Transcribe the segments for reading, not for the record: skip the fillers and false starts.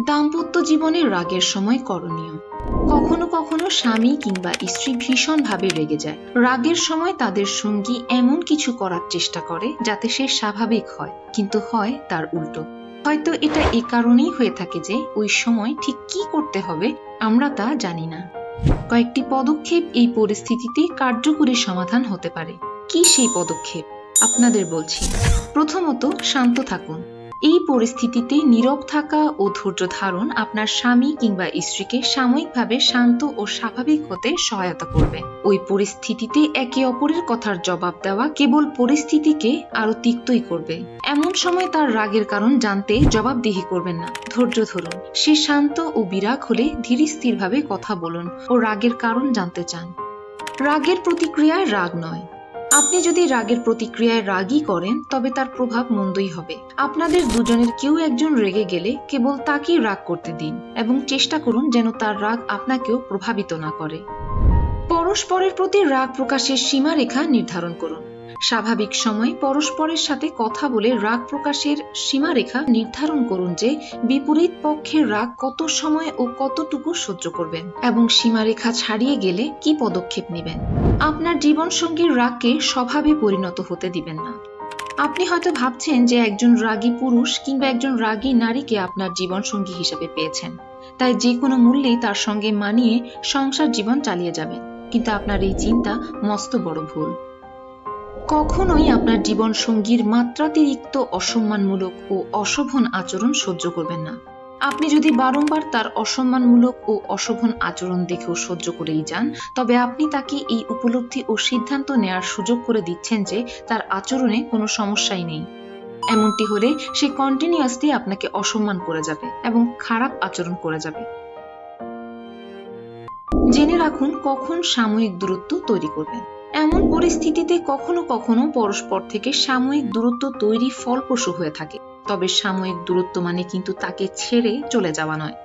দাম্পত্য জীবনে রাগের সময় করণীয়। কখনো কখনো স্বামী কিংবা স্ত্রী ভীষণভাবে রেগে যায়। রাগের সময় তাদের সঙ্গী এমন কিছু করার চেষ্টা করে যাতে সে স্বাভাবিক হয়, কিন্তু হয় তার উল্টো। হয়তো এটা এ কারণেই হয়ে থাকে যে ওই সময় ঠিক কি করতে হবে আমরা তা জানি না। কয়েকটি পদক্ষেপ এই পরিস্থিতিতে কার্যকরী সমাধান হতে পারে। কি সেই পদক্ষেপ আপনাদের বলছি। প্রথমত, শান্ত থাকুন। এই পরিস্থিতিতে নীরব থাকা ও ধৈর্য ধারণ আপনার স্বামী কিংবা স্ত্রীকে সাময়িকভাবে শান্ত ও স্বাভাবিক হতে সহায়তা করবে। ওই পরিস্থিতিতে একে অপরের কথার জবাব দেওয়া কেবল পরিস্থিতিকে আরো তিক্তই করবে। এমন সময় তার রাগের কারণ জানতে জবাবদিহি করবেন না, ধৈর্য ধরুন। সে শান্ত ও বিরাগ হলে ধীর স্থিরভাবে কথা বলুন ও রাগের কারণ জানতে চান। রাগের প্রতিক্রিয়ায় রাগ নয়। আপনি যদি রাগের প্রতিক্রিয়ায় রাগই করেন তবে তার প্রভাব মন্দই হবে। আপনাদের দুজনের কেউ একজন রেগে গেলে কেবল তাকেই রাগ করতে দিন এবং চেষ্টা করুন যেন তার রাগ আপনাকেও প্রভাবিত না করে। পরস্পরের প্রতি রাগ প্রকাশের সীমারেখা নির্ধারণ করুন। স্বাভাবিক সময়ে পরস্পরের সাথে কথা বলে রাগ প্রকাশের সীমারেখা নির্ধারণ করুন যে বিপরীত পক্ষের রাগ কত সময় ও কতটুকু সহ্য করবেন এবং সীমারেখা ছাড়িয়ে গেলে কি পদক্ষেপ নেবেন। আপনার জীবনসঙ্গীর রাগকে স্বভাবে পরিণত হতে দিবেন না। আপনি হয়তো ভাবছেন যে একজন রাগী পুরুষ কিংবা একজন রাগী নারীকে আপনার জীবনসঙ্গী হিসেবে পেয়েছেন, তাই যে কোনো মূল্যেই তার সঙ্গে মানিয়ে সংসার জীবন চালিয়ে যাবেন, কিন্তু আপনার এই চিন্তা মস্ত বড় ভুল। কখনোই আপনার জীবন সঙ্গীর মাত্রাতিরিক্ত অসম্মানমূলক ও অশোভন আচরণ সহ্য করবেন না। আপনি যদি বারংবার তার অসম্মানমূলক ও অশোভন আচরণ দেখেও সহ্য করেই যান, তবে আপনি তাকে এই উপলব্ধি ও সিদ্ধান্ত নেয়ার সুযোগ করে দিচ্ছেন যে তার আচরণে কোনো সমস্যাই নেই। এমনটি হলে সে কন্টিনিউয়াসলি আপনাকে অসম্মান করে যাবে এবং খারাপ আচরণ করে যাবে। জেনে রাখুন কখন সাময়িক দূরত্ব তৈরি করবেন। এমন পরিস্থিতিতে কখনো কখনো পরস্পর থেকে সাময়িক দূরত্ব তৈরি ফলপ্রসূ হয়ে থাকে, তবে সাময়িক দূরত্ব মানে কিন্তু তাকে ছেড়ে চলে যাওয়া নয়।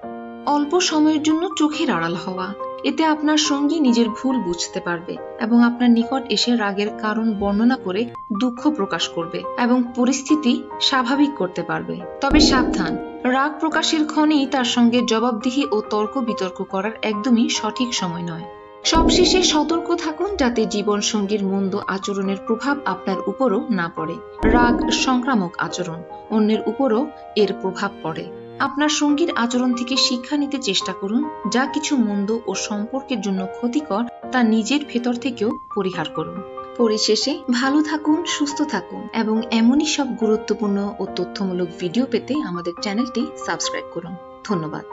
অল্প সময়ের জন্য চোখের আড়াল হওয়া, এতে আপনার সঙ্গী নিজের ভুল বুঝতে পারবে এবং আপনার নিকট এসে রাগের কারণ বর্ণনা করে দুঃখ প্রকাশ করবে এবং পরিস্থিতি স্বাভাবিক করতে পারবে। তবে সাবধান, রাগ প্রকাশের ক্ষণেই তার সঙ্গে জবাবদিহি ও তর্ক বিতর্ক করার একদমই সঠিক সময় নয়। সবশেষে সতর্ক থাকুন যাতে জীবন সঙ্গীর মন্দ আচরণের প্রভাব আপনার উপরও না পড়ে। রাগ সংক্রামক আচরণ, অন্যের উপরও এর প্রভাব পড়ে। আপনার সঙ্গীর আচরণ থেকে শিক্ষা নিতে চেষ্টা করুন। যা কিছু মন্দ ও সম্পর্কের জন্য ক্ষতিকর তা নিজের ভেতর থেকেও পরিহার করুন। পরিশেষে ভালো থাকুন, সুস্থ থাকুন এবং এমনই সব গুরুত্বপূর্ণ ও তথ্যমূলক ভিডিও পেতে আমাদের চ্যানেলটি সাবস্ক্রাইব করুন। ধন্যবাদ।